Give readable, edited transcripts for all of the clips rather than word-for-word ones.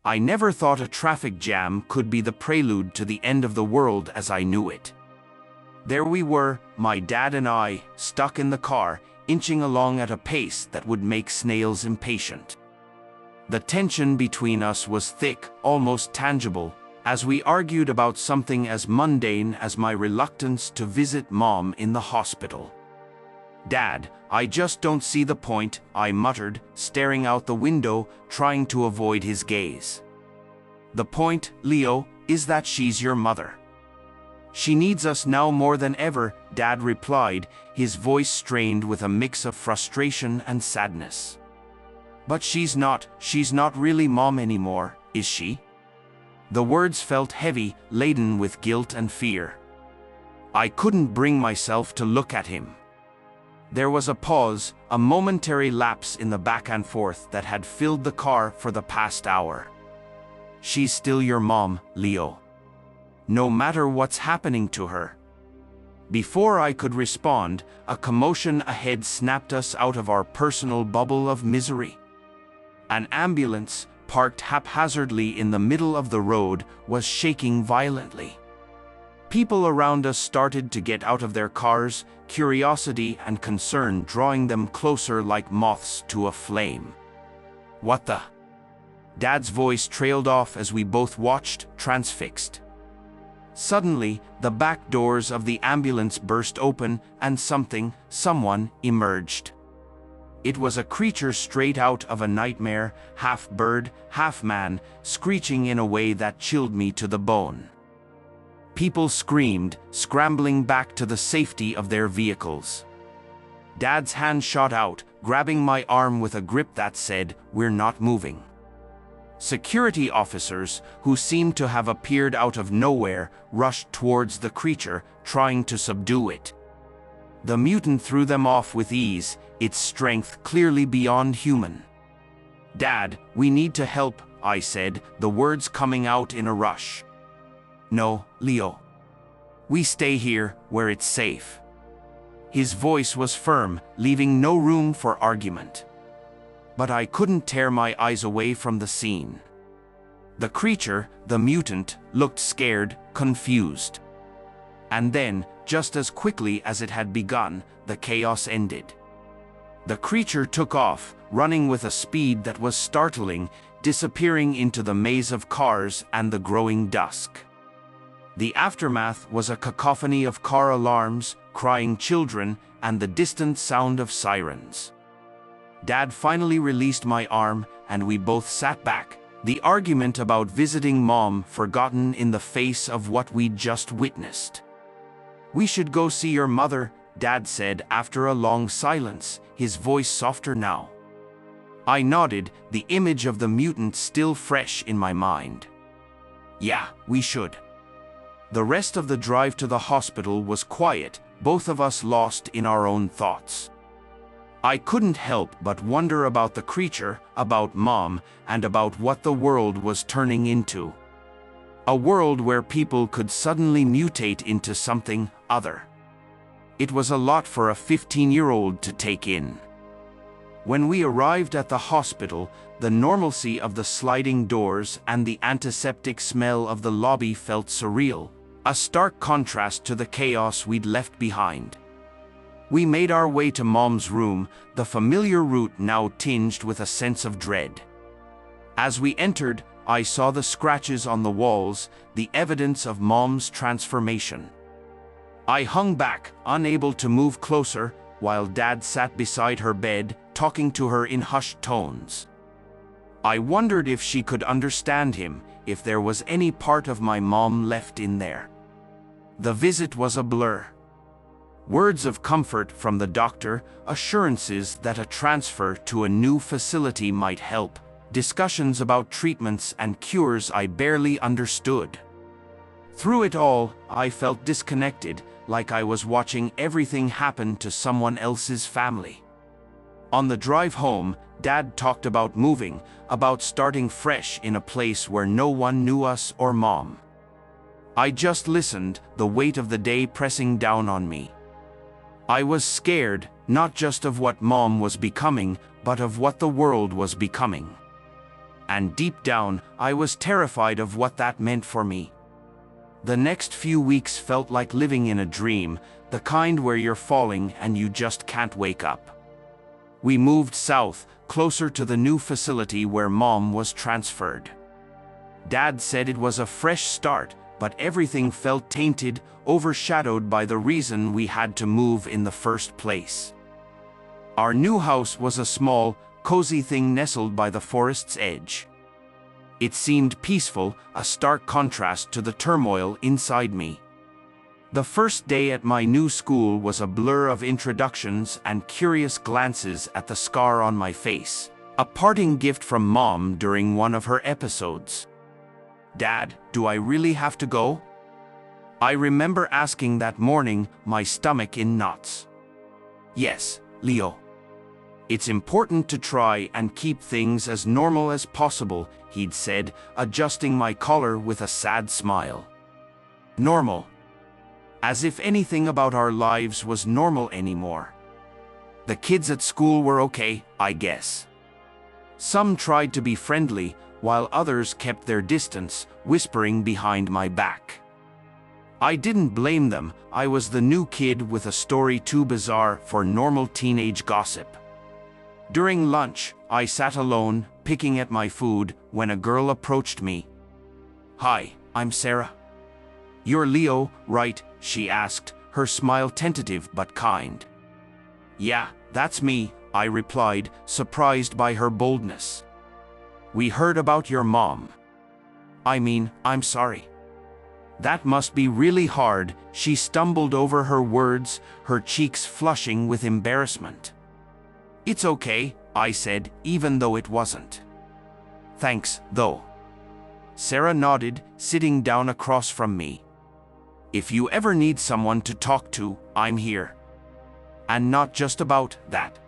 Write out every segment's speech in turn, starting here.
I never thought a traffic jam could be the prelude to the end of the world as I knew it. There we were, my dad and I, stuck in the car, inching along at a pace that would make snails impatient. The tension between us was thick, almost tangible, as we argued about something as mundane as my reluctance to visit Mom in the hospital. "Dad, I just don't see the point," I muttered, staring out the window, trying to avoid his gaze. "The point, Leo, is that she's your mother. She needs us now more than ever," Dad replied, his voice strained with a mix of frustration and sadness. "But she's not really Mom anymore, is she?" The words felt heavy, laden with guilt and fear. I couldn't bring myself to look at him. There was a pause, a momentary lapse in the back and forth that had filled the car for the past hour. "She's still your mom, Leo. No matter what's happening to her." Before I could respond, a commotion ahead snapped us out of our personal bubble of misery. An ambulance, parked haphazardly in the middle of the road, was shaking violently. People around us started to get out of their cars, curiosity and concern drawing them closer like moths to a flame. "What the?" Dad's voice trailed off as we both watched, transfixed. Suddenly, the back doors of the ambulance burst open and someone emerged. It was a creature straight out of a nightmare, half bird, half man, screeching in a way that chilled me to the bone. People screamed, scrambling back to the safety of their vehicles. Dad's hand shot out, grabbing my arm with a grip that said, "We're not moving." Security officers, who seemed to have appeared out of nowhere, rushed towards the creature, trying to subdue it. The mutant threw them off with ease, its strength clearly beyond human. "Dad, we need to help," I said, the words coming out in a rush. "No, Leo. We stay here, where it's safe." His voice was firm, leaving no room for argument. But I couldn't tear my eyes away from the scene. The creature, the mutant, looked scared, confused. And then, just as quickly as it had begun, the chaos ended. The creature took off, running with a speed that was startling, disappearing into the maze of cars and the growing dusk. The aftermath was a cacophony of car alarms, crying children, and the distant sound of sirens. Dad finally released my arm, and we both sat back, the argument about visiting Mom forgotten in the face of what we'd just witnessed. "We should go see your mother," Dad said after a long silence, his voice softer now. I nodded, the image of the mutant still fresh in my mind. "Yeah, we should." The rest of the drive to the hospital was quiet, both of us lost in our own thoughts. I couldn't help but wonder about the creature, about Mom, and about what the world was turning into. A world where people could suddenly mutate into something other. It was a lot for a 15-year-old to take in. When we arrived at the hospital, the normalcy of the sliding doors and the antiseptic smell of the lobby felt surreal, a stark contrast to the chaos we'd left behind. We made our way to Mom's room, the familiar route now tinged with a sense of dread. As we entered, I saw the scratches on the walls, the evidence of Mom's transformation. I hung back, unable to move closer, while Dad sat beside her bed, talking to her in hushed tones. I wondered if she could understand him, if there was any part of my mom left in there. The visit was a blur. Words of comfort from the doctor, assurances that a transfer to a new facility might help, discussions about treatments and cures I barely understood. Through it all, I felt disconnected, like I was watching everything happen to someone else's family. On the drive home, Dad talked about moving, about starting fresh in a place where no one knew us or Mom. I just listened, the weight of the day pressing down on me. I was scared, not just of what Mom was becoming, but of what the world was becoming. And deep down, I was terrified of what that meant for me. The next few weeks felt like living in a dream, the kind where you're falling and you just can't wake up. We moved south, closer to the new facility where Mom was transferred. Dad said it was a fresh start, but everything felt tainted, overshadowed by the reason we had to move in the first place. Our new house was a small, cozy thing nestled by the forest's edge. It seemed peaceful, a stark contrast to the turmoil inside me. The first day at my new school was a blur of introductions and curious glances at the scar on my face, a parting gift from Mom during one of her episodes. "Dad, do I really have to go?" I remember asking that morning, my stomach in knots. "Yes, Leo. It's important to try and keep things as normal as possible," he'd said, adjusting my collar with a sad smile. Normal. As if anything about our lives was normal anymore. The kids at school were okay, I guess. Some tried to be friendly, while others kept their distance, whispering behind my back. I didn't blame them. I was the new kid with a story too bizarre for normal teenage gossip. During lunch, I sat alone, picking at my food, when a girl approached me. "Hi, I'm Sarah." "You're Leo, right?" she asked, her smile tentative but kind. "Yeah, that's me," I replied, surprised by her boldness. "We heard about your mom." I'm sorry." "That must be really hard," she stumbled over her words, her cheeks flushing with embarrassment. "It's okay," I said, even though it wasn't. "Thanks, though." Sarah nodded, sitting down across from me. "If you ever need someone to talk to, I'm here. And not just about that.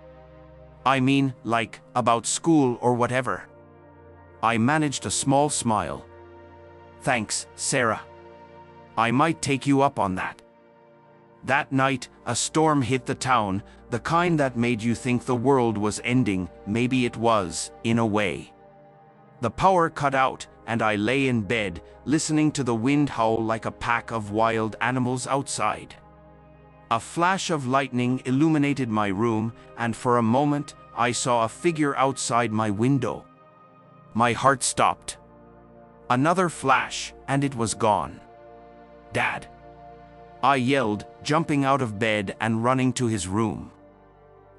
Like, about school or whatever." I managed a small smile. "Thanks, Sarah. I might take you up on that." That night, a storm hit the town, the kind that made you think the world was ending. Maybe it was, in a way. The power cut out, and I lay in bed, listening to the wind howl like a pack of wild animals outside. A flash of lightning illuminated my room, and for a moment, I saw a figure outside my window. My heart stopped. Another flash, and it was gone. "Dad!" I yelled, jumping out of bed and running to his room.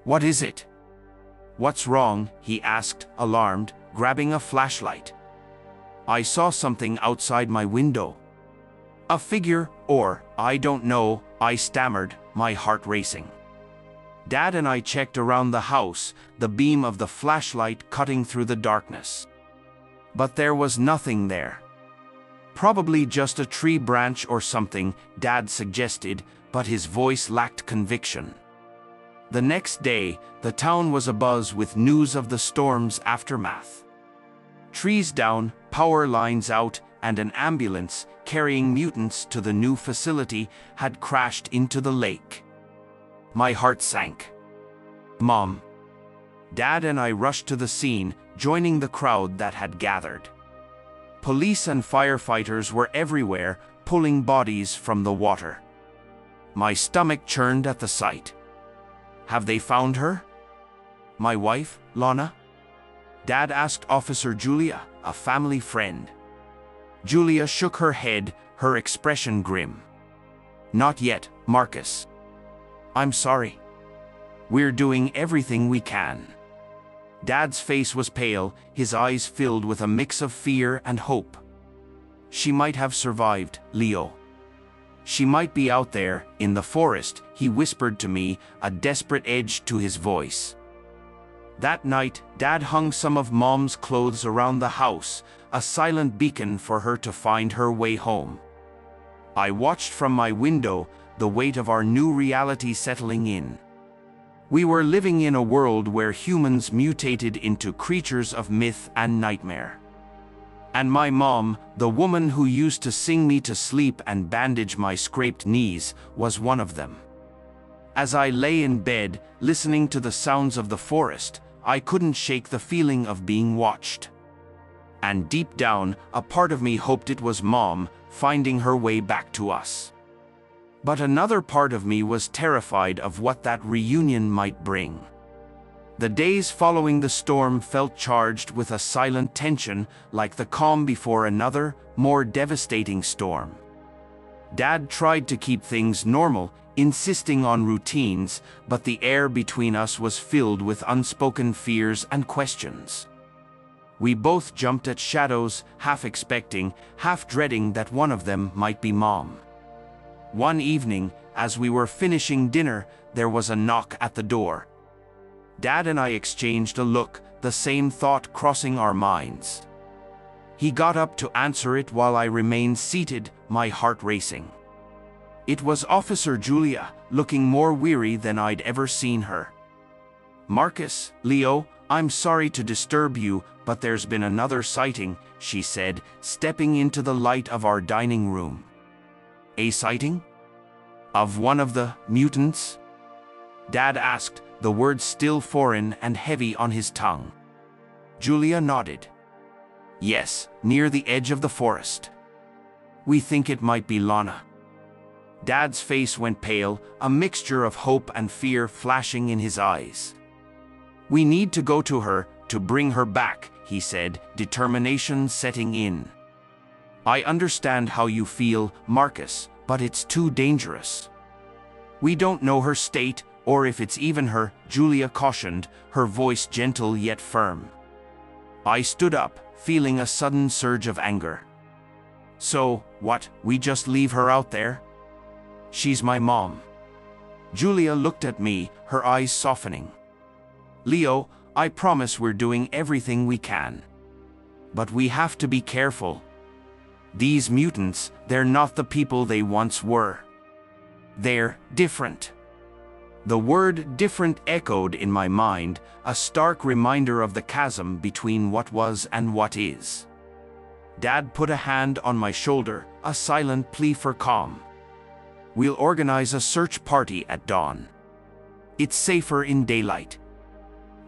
"What is it?" "What's wrong?" he asked, alarmed, grabbing a flashlight. I saw something outside my window. "A figure, or, I don't know," I stammered, my heart racing. Dad and I checked around the house, the beam of the flashlight cutting through the darkness. But there was nothing there. "Probably just a tree branch or something," Dad suggested, but his voice lacked conviction. The next day, the town was abuzz with news of the storm's aftermath. Trees down, power lines out, and an ambulance, carrying mutants to the new facility, had crashed into the lake. My heart sank. "Mom!" Dad and I rushed to the scene, joining the crowd that had gathered. Police and firefighters were everywhere, pulling bodies from the water. My stomach churned at the sight. "Have they found her?" "My wife, Lana?" Dad asked Officer Julia, a family friend. Julia shook her head, her expression grim. "Not yet, Marcus. I'm sorry. We're doing everything we can." Dad's face was pale, his eyes filled with a mix of fear and hope. "She might have survived, Leo. She might be out there, in the forest," he whispered to me, a desperate edge to his voice. That night, Dad hung some of Mom's clothes around the house, a silent beacon for her to find her way home. I watched from my window, the weight of our new reality settling in. We were living in a world where humans mutated into creatures of myth and nightmare. And my mom, the woman who used to sing me to sleep and bandage my scraped knees, was one of them. As I lay in bed, listening to the sounds of the forest, I couldn't shake the feeling of being watched. And deep down, a part of me hoped it was Mom, finding her way back to us. But another part of me was terrified of what that reunion might bring. The days following the storm felt charged with a silent tension, like the calm before another, more devastating storm. Dad tried to keep things normal, insisting on routines, but the air between us was filled with unspoken fears and questions. We both jumped at shadows, half expecting, half dreading that one of them might be Mom. One evening, as we were finishing dinner, there was a knock at the door. Dad and I exchanged a look, the same thought crossing our minds. He got up to answer it while I remained seated, my heart racing. It was Officer Julia, looking more weary than I'd ever seen her. "Marcus, Leo, I'm sorry to disturb you, but there's been another sighting," she said, stepping into the light of our dining room. "A sighting? Of one of the mutants?" Dad asked, the words still foreign and heavy on his tongue. Julia nodded. "Yes, near the edge of the forest. We think it might be Lana." Dad's face went pale, a mixture of hope and fear flashing in his eyes. "We need to go to her, to bring her back," he said, determination setting in. "I understand how you feel, Marcus, but it's too dangerous. We don't know her state, or if it's even her," Julia cautioned, her voice gentle yet firm. I stood up, feeling a sudden surge of anger. "So, what, we just leave her out there? She's my mom." Julia looked at me, her eyes softening. "Leo, I promise we're doing everything we can. But we have to be careful. These mutants, they're not the people they once were. They're different." The word different echoed in my mind, a stark reminder of the chasm between what was and what is. Dad put a hand on my shoulder, a silent plea for calm. "We'll organize a search party at dawn. It's safer in daylight."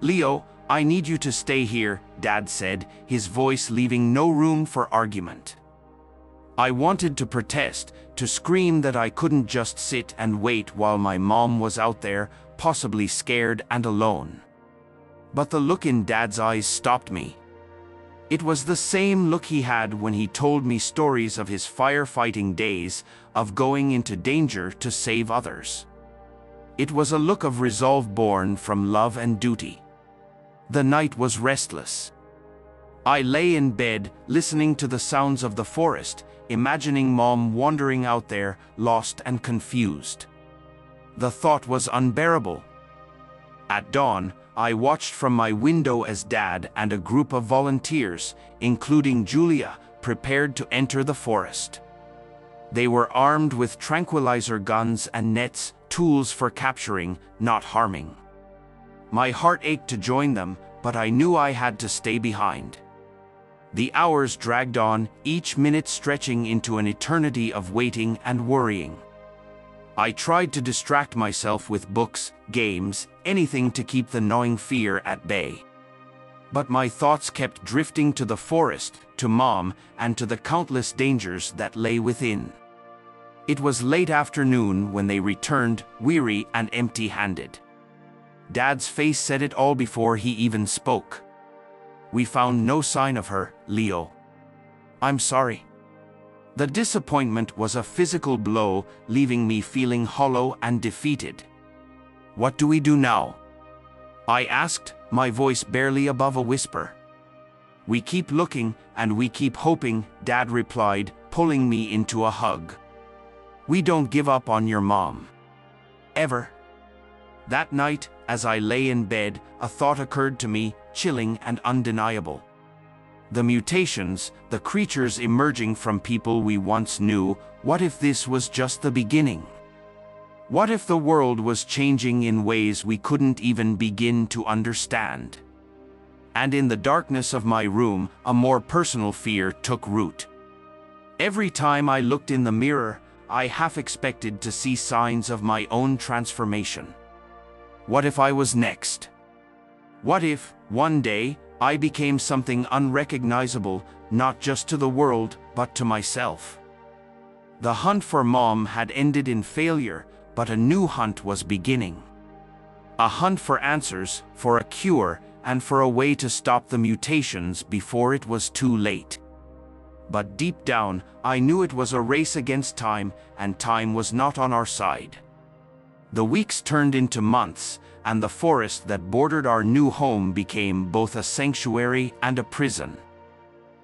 "Leo, I need you to stay here," Dad said, his voice leaving no room for argument. I wanted to protest, to scream that I couldn't just sit and wait while my mom was out there, possibly scared and alone. But the look in Dad's eyes stopped me. It was the same look he had when he told me stories of his firefighting days, of going into danger to save others. It was a look of resolve born from love and duty. The night was restless. I lay in bed, listening to the sounds of the forest, imagining Mom wandering out there, lost and confused. The thought was unbearable. At dawn, I watched from my window as Dad and a group of volunteers, including Julia, prepared to enter the forest. They were armed with tranquilizer guns and nets, tools for capturing, not harming. My heart ached to join them, but I knew I had to stay behind. The hours dragged on, each minute stretching into an eternity of waiting and worrying. I tried to distract myself with books, games, anything to keep the gnawing fear at bay. But my thoughts kept drifting to the forest, to Mom, and to the countless dangers that lay within. It was late afternoon when they returned, weary and empty-handed. Dad's face said it all before he even spoke. "We found no sign of her, Leo. I'm sorry." The disappointment was a physical blow, leaving me feeling hollow and defeated. "What do we do now?" I asked, my voice barely above a whisper. "We keep looking, and we keep hoping," Dad replied, pulling me into a hug. "We don't give up on your mom. Ever." That night, as I lay in bed, a thought occurred to me, chilling and undeniable. The mutations, the creatures emerging from people we once knew, what if this was just the beginning? What if the world was changing in ways we couldn't even begin to understand? And in the darkness of my room, a more personal fear took root. Every time I looked in the mirror, I half expected to see signs of my own transformation. What if I was next? What if, one day, I became something unrecognizable, not just to the world, but to myself. The hunt for Mom had ended in failure, but a new hunt was beginning. A hunt for answers, for a cure, and for a way to stop the mutations before it was too late. But deep down, I knew it was a race against time, and time was not on our side. The weeks turned into months, and the forest that bordered our new home became both a sanctuary and a prison.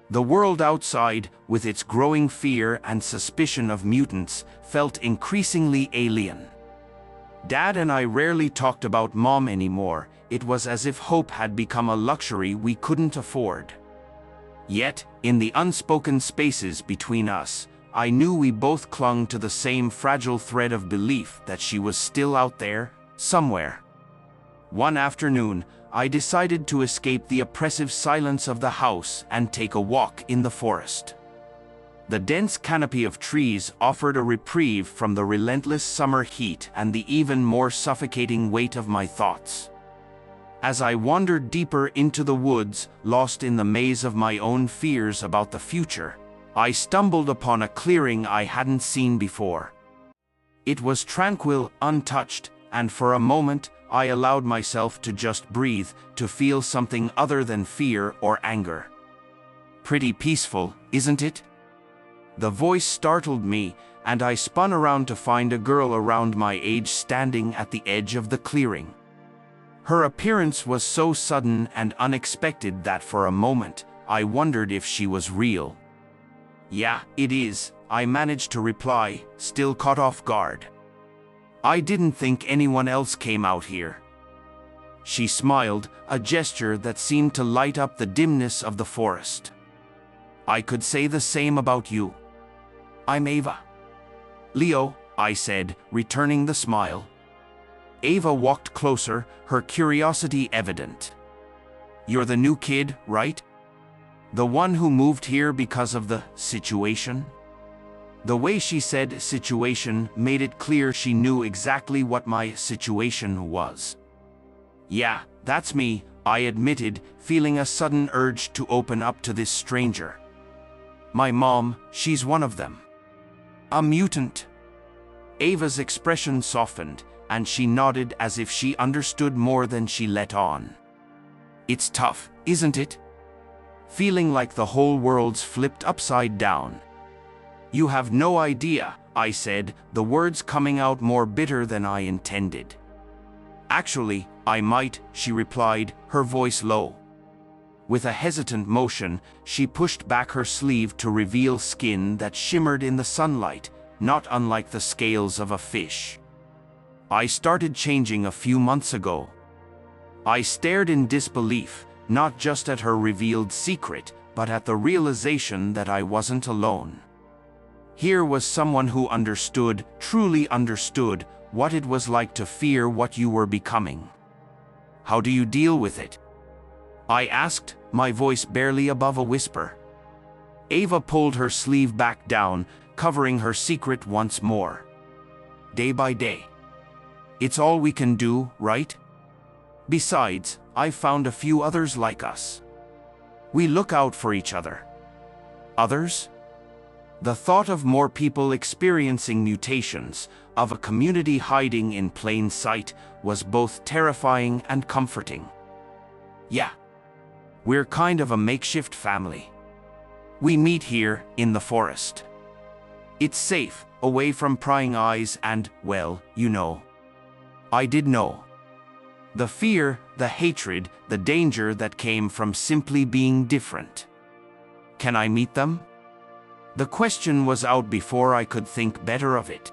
The world outside, with its growing fear and suspicion of mutants, felt increasingly alien. Dad and I rarely talked about Mom anymore. It was as if hope had become a luxury we couldn't afford. Yet, in the unspoken spaces between us, I knew we both clung to the same fragile thread of belief that she was still out there, somewhere. One afternoon, I decided to escape the oppressive silence of the house and take a walk in the forest. The dense canopy of trees offered a reprieve from the relentless summer heat and the even more suffocating weight of my thoughts. As I wandered deeper into the woods, lost in the maze of my own fears about the future, I stumbled upon a clearing I hadn't seen before. It was tranquil, untouched, and for a moment, I allowed myself to just breathe, to feel something other than fear or anger. Pretty peaceful, isn't it? The voice startled me, and I spun around to find a girl around my age standing at the edge of the clearing. Her appearance was so sudden and unexpected that for a moment, I wondered if she was real. "Yeah, it is," I managed to reply, still caught off guard. "I didn't think anyone else came out here." She smiled, a gesture that seemed to light up the dimness of the forest. "I could say the same about you." "I'm Ava." "Leo," I said, returning the smile. Ava walked closer, her curiosity evident. "You're the new kid, right? The one who moved here because of the situation?" The way she said situation made it clear she knew exactly what my situation was. "Yeah, that's me," I admitted, feeling a sudden urge to open up to this stranger. "My mom, she's one of them. A mutant." Ava's expression softened, and she nodded as if she understood more than she let on. "It's tough, isn't it? Feeling like the whole world's flipped upside down." "You have no idea," I said, the words coming out more bitter than I intended. "Actually, I might," she replied, her voice low. With a hesitant motion, she pushed back her sleeve to reveal skin that shimmered in the sunlight, not unlike the scales of a fish. "I started changing a few months ago." I stared in disbelief, not just at her revealed secret, but at the realization that I wasn't alone. Here was someone who understood, truly understood, what it was like to fear what you were becoming. "How do you deal with it?" I asked, my voice barely above a whisper. Ava pulled her sleeve back down, covering her secret once more. "Day by day. It's all we can do, right? Besides, I've found a few others like us. We look out for each other." "Others?" The thought of more people experiencing mutations, of a community hiding in plain sight, was both terrifying and comforting. "Yeah. We're kind of a makeshift family. We meet here, in the forest. It's safe, away from prying eyes and, well, you know." I did know. The fear, the hatred, the danger that came from simply being different. "Can I meet them?" The question was out before I could think better of it.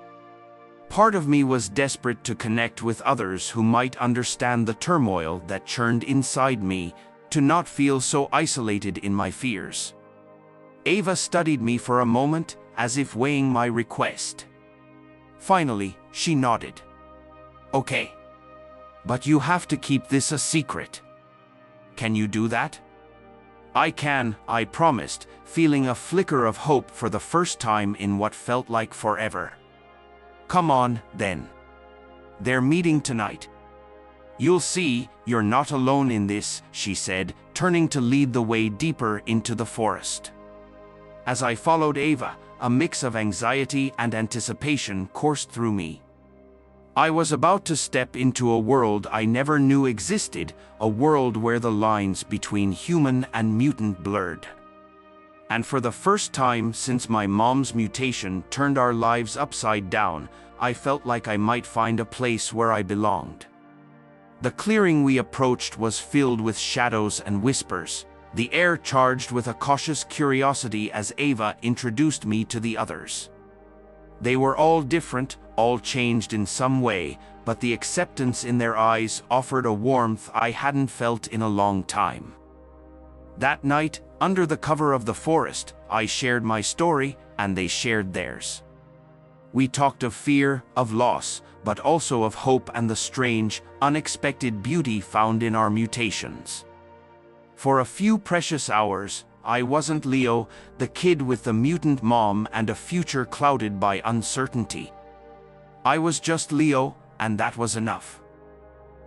Part of me was desperate to connect with others who might understand the turmoil that churned inside me, to not feel so isolated in my fears. Ava studied me for a moment, as if weighing my request. Finally, she nodded. "Okay. But you have to keep this a secret." "Can you do that?" "I can," I promised, feeling a flicker of hope for the first time in what felt like forever. "Come on, then. They're meeting tonight." "You'll see, you're not alone in this," she said, turning to lead the way deeper into the forest. As I followed Ava, a mix of anxiety and anticipation coursed through me. I was about to step into a world I never knew existed, a world where the lines between human and mutant blurred. And for the first time since my mom's mutation turned our lives upside down, I felt like I might find a place where I belonged. The clearing we approached was filled with shadows and whispers, the air charged with a cautious curiosity as Ava introduced me to the others. They were all different, all changed in some way, but the acceptance in their eyes offered a warmth I hadn't felt in a long time. That night, under the cover of the forest, I shared my story, and they shared theirs. We talked of fear, of loss, but also of hope and the strange, unexpected beauty found in our mutations. For a few precious hours, I wasn't Leo, the kid with the mutant mom and a future clouded by uncertainty. I was just Leo, and that was enough.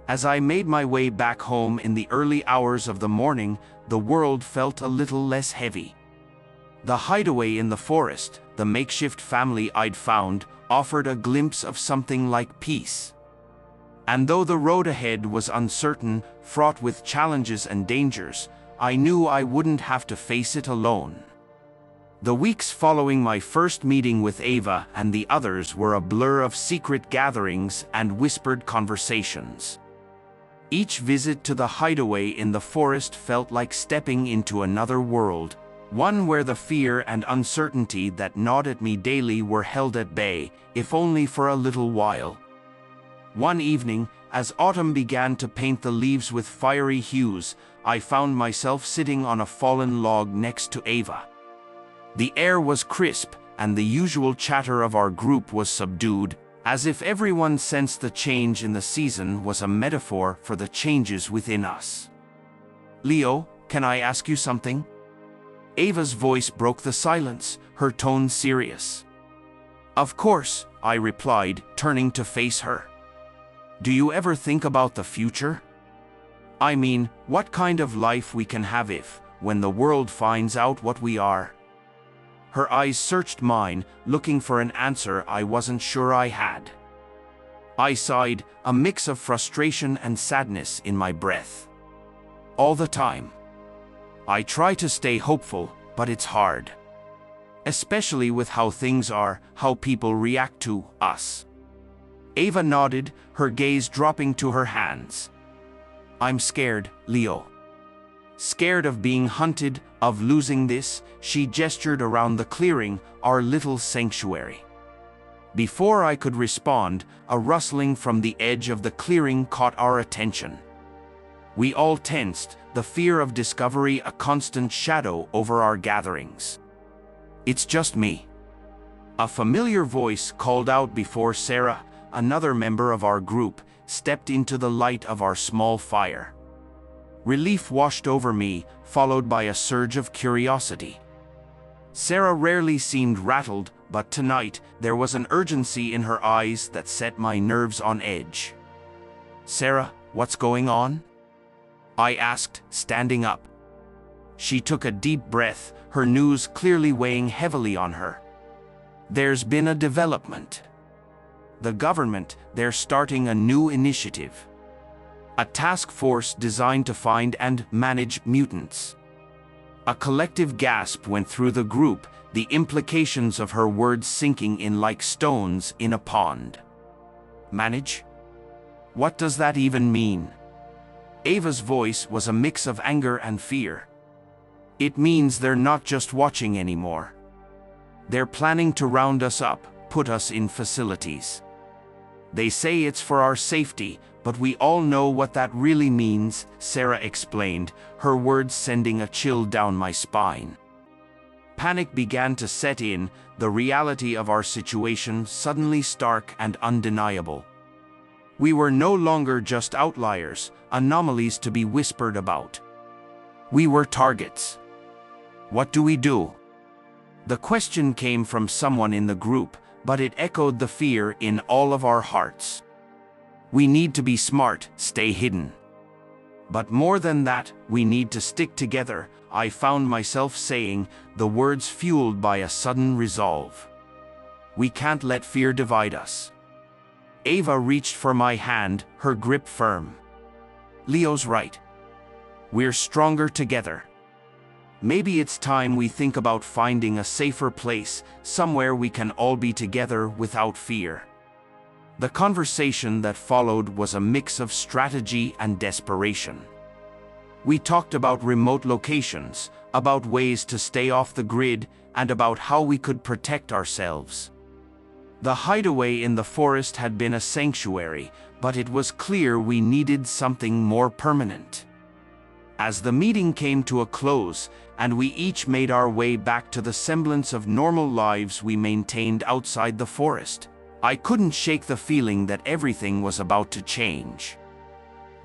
As I made my way back home in the early hours of the morning, the world felt a little less heavy. The hideaway in the forest, the makeshift family I'd found, offered a glimpse of something like peace. And though the road ahead was uncertain, fraught with challenges and dangers, I knew I wouldn't have to face it alone. The weeks following my first meeting with Ava and the others were a blur of secret gatherings and whispered conversations. Each visit to the hideaway in the forest felt like stepping into another world, one where the fear and uncertainty that gnawed at me daily were held at bay, if only for a little while. One evening, as autumn began to paint the leaves with fiery hues, I found myself sitting on a fallen log next to Ava. The air was crisp, and the usual chatter of our group was subdued, as if everyone sensed the change in the season was a metaphor for the changes within us. "Leo, can I ask you something?" Ava's voice broke the silence, her tone serious. "Of course," I replied, turning to face her. "Do you ever think about the future? I mean, what kind of life we can have if, when the world finds out what we are?" Her eyes searched mine, looking for an answer I wasn't sure I had. I sighed, a mix of frustration and sadness in my breath. All the time. I try to stay hopeful, but it's hard. Especially with how things are, how people react to us. Ava nodded, her gaze dropping to her hands. "I'm scared, Leo. Scared of being hunted, of losing this," she gestured around the clearing, our little sanctuary. Before I could respond, a rustling from the edge of the clearing caught our attention. We all tensed, the fear of discovery a constant shadow over our gatherings. "It's just me." A familiar voice called out before Sarah, another member of our group, stepped into the light of our small fire. Relief washed over me, followed by a surge of curiosity. Sarah rarely seemed rattled, but tonight there was an urgency in her eyes that set my nerves on edge. "Sarah, what's going on?" I asked, standing up. She took a deep breath, her news clearly weighing heavily on her. "There's been a development. The government, they're starting a new initiative. A task force designed to find and manage mutants." A collective gasp went through the group, the implications of her words sinking in like stones in a pond. "Manage? What does that even mean?" Ava's voice was a mix of anger and fear. "It means they're not just watching anymore. They're planning to round us up, put us in facilities. They say it's for our safety, but we all know what that really means," Sarah explained, her words sending a chill down my spine. Panic began to set in, the reality of our situation suddenly stark and undeniable. We were no longer just outliers, anomalies to be whispered about. We were targets. What do we do? The question came from someone in the group, but it echoed the fear in all of our hearts. We need to be smart, stay hidden. But more than that, we need to stick together, I found myself saying, the words fueled by a sudden resolve. We can't let fear divide us. Ava reached for my hand, her grip firm. Leo's right. We're stronger together. Maybe it's time we think about finding a safer place, somewhere we can all be together without fear. The conversation that followed was a mix of strategy and desperation. We talked about remote locations, about ways to stay off the grid, and about how we could protect ourselves. The hideaway in the forest had been a sanctuary, but it was clear we needed something more permanent. As the meeting came to a close, and we each made our way back to the semblance of normal lives we maintained outside the forest, I couldn't shake the feeling that everything was about to change.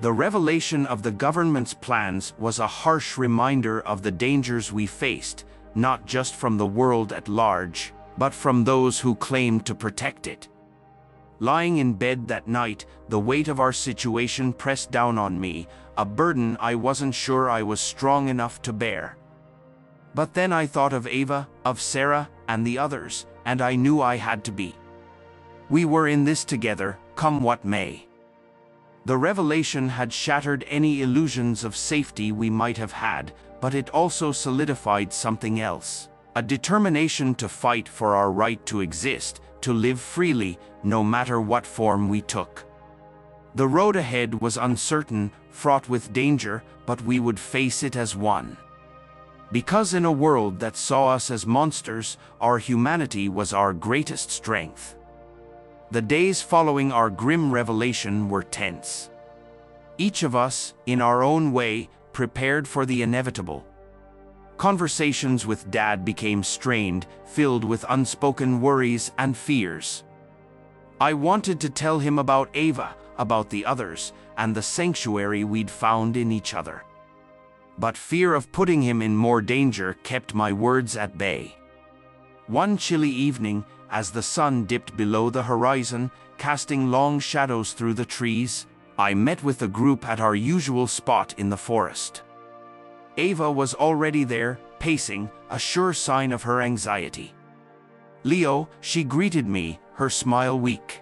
The revelation of the government's plans was a harsh reminder of the dangers we faced, not just from the world at large, but from those who claimed to protect it. Lying in bed that night, the weight of our situation pressed down on me, a burden I wasn't sure I was strong enough to bear. But then I thought of Ava, of Sarah, and the others, and I knew I had to be. We were in this together, come what may. The revelation had shattered any illusions of safety we might have had, but it also solidified something else. A determination to fight for our right to exist, to live freely, no matter what form we took. The road ahead was uncertain, fraught with danger, but we would face it as one. Because in a world that saw us as monsters, our humanity was our greatest strength. The days following our grim revelation were tense. Each of us, in our own way, prepared for the inevitable. Conversations with Dad became strained, filled with unspoken worries and fears. I wanted to tell him about Ava, about the others, and the sanctuary we'd found in each other. But fear of putting him in more danger kept my words at bay. One chilly evening, as the sun dipped below the horizon, casting long shadows through the trees, I met with the group at our usual spot in the forest. Ava was already there, pacing, a sure sign of her anxiety. Leo, she greeted me, her smile weak.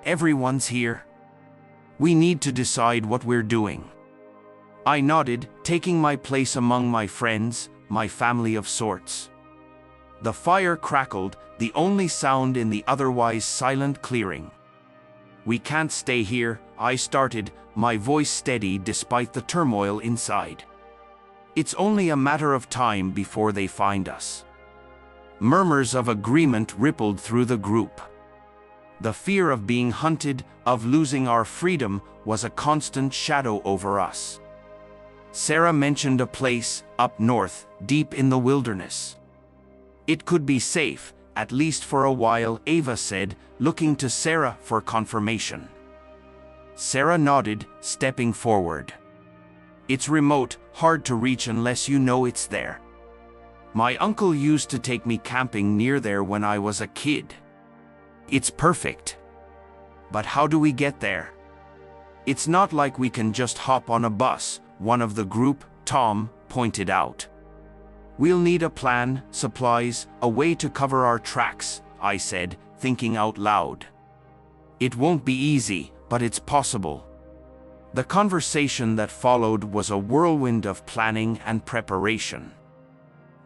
Everyone's here. We need to decide what we're doing. I nodded, taking my place among my friends, my family of sorts. The fire crackled, the only sound in the otherwise silent clearing. We can't stay here, I started, my voice steady despite the turmoil inside. It's only a matter of time before they find us. Murmurs of agreement rippled through the group. The fear of being hunted, of losing our freedom, was a constant shadow over us. Sarah mentioned a place, up north, deep in the wilderness. It could be safe, at least for a while, Ava said, looking to Sarah for confirmation. Sarah nodded, stepping forward. It's remote, hard to reach unless you know it's there. My uncle used to take me camping near there when I was a kid. It's perfect. But how do we get there? It's not like we can just hop on a bus, one of the group, Tom, pointed out. We'll need a plan, supplies, a way to cover our tracks, I said, thinking out loud. It won't be easy, but it's possible. The conversation that followed was a whirlwind of planning and preparation.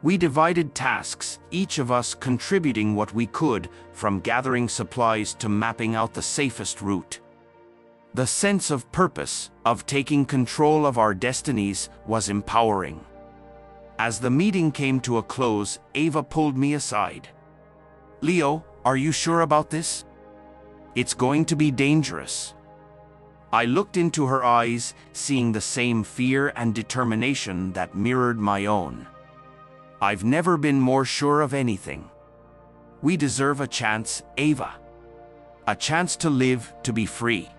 We divided tasks, each of us contributing what we could, from gathering supplies to mapping out the safest route. The sense of purpose, of taking control of our destinies, was empowering. As the meeting came to a close, Ava pulled me aside. Leo, are you sure about this? It's going to be dangerous. I looked into her eyes, seeing the same fear and determination that mirrored my own. I've never been more sure of anything. We deserve a chance, Ava. A chance to live, to be free.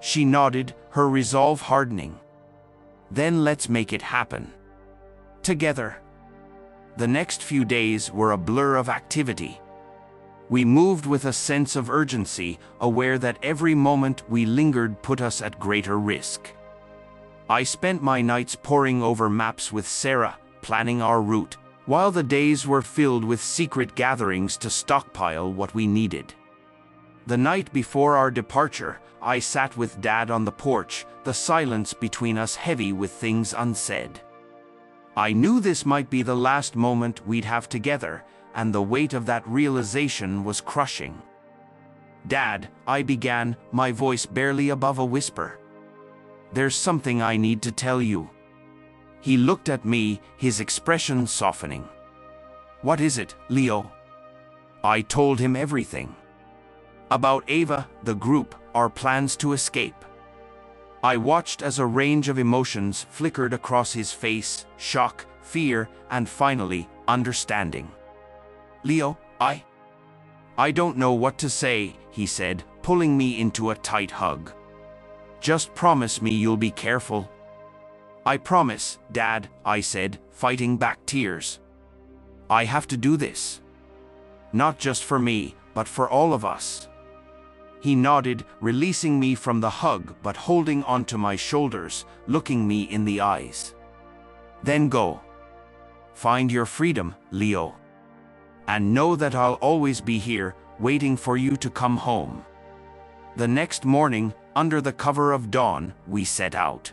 She nodded, her resolve hardening. Then let's make it happen. Together. The next few days were a blur of activity. We moved with a sense of urgency, aware that every moment we lingered put us at greater risk. I spent my nights poring over maps with Sarah, planning our route, while the days were filled with secret gatherings to stockpile what we needed. The night before our departure, I sat with Dad on the porch, the silence between us heavy with things unsaid. I knew this might be the last moment we'd have together, and the weight of that realization was crushing. "Dad," I began, my voice barely above a whisper. "There's something I need to tell you." He looked at me, his expression softening. "What is it, Leo?" I told him everything. About Ava, the group, our plans to escape. I watched as a range of emotions flickered across his face: shock, fear, and finally, understanding. "Leo, I don't know what to say," he said, pulling me into a tight hug. "Just promise me you'll be careful." "I promise, Dad," I said, fighting back tears. "I have to do this. Not just for me, but for all of us." He nodded, releasing me from the hug but holding onto my shoulders, looking me in the eyes. "Then go. Find your freedom, Leo. And know that I'll always be here, waiting for you to come home." The next morning, under the cover of dawn, we set out.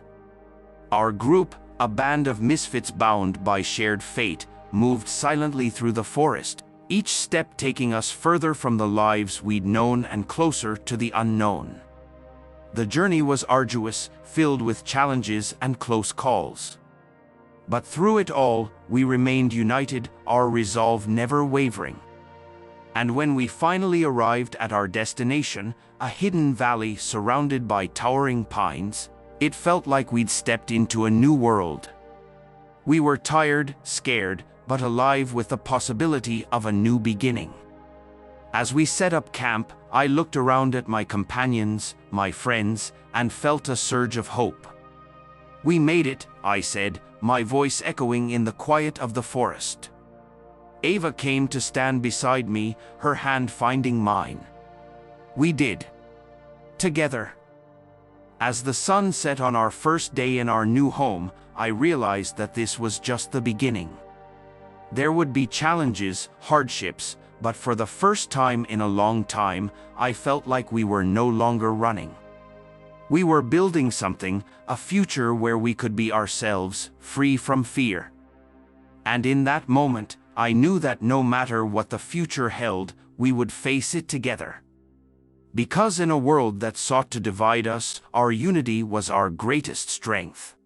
Our group, a band of misfits bound by shared fate, moved silently through the forest, each step taking us further from the lives we'd known and closer to the unknown. The journey was arduous, filled with challenges and close calls. But through it all, we remained united, our resolve never wavering. And when we finally arrived at our destination, a hidden valley surrounded by towering pines, it felt like we'd stepped into a new world. We were tired, scared, but alive with the possibility of a new beginning. As we set up camp, I looked around at my companions, my friends, and felt a surge of hope. "We made it," I said, my voice echoing in the quiet of the forest. Ava came to stand beside me, her hand finding mine. We did. Together. As the sun set on our first day in our new home, I realized that this was just the beginning. There would be challenges, hardships, but for the first time in a long time, I felt like we were no longer running. We were building something, a future where we could be ourselves, free from fear. And in that moment, I knew that no matter what the future held, we would face it together. Because in a world that sought to divide us, our unity was our greatest strength.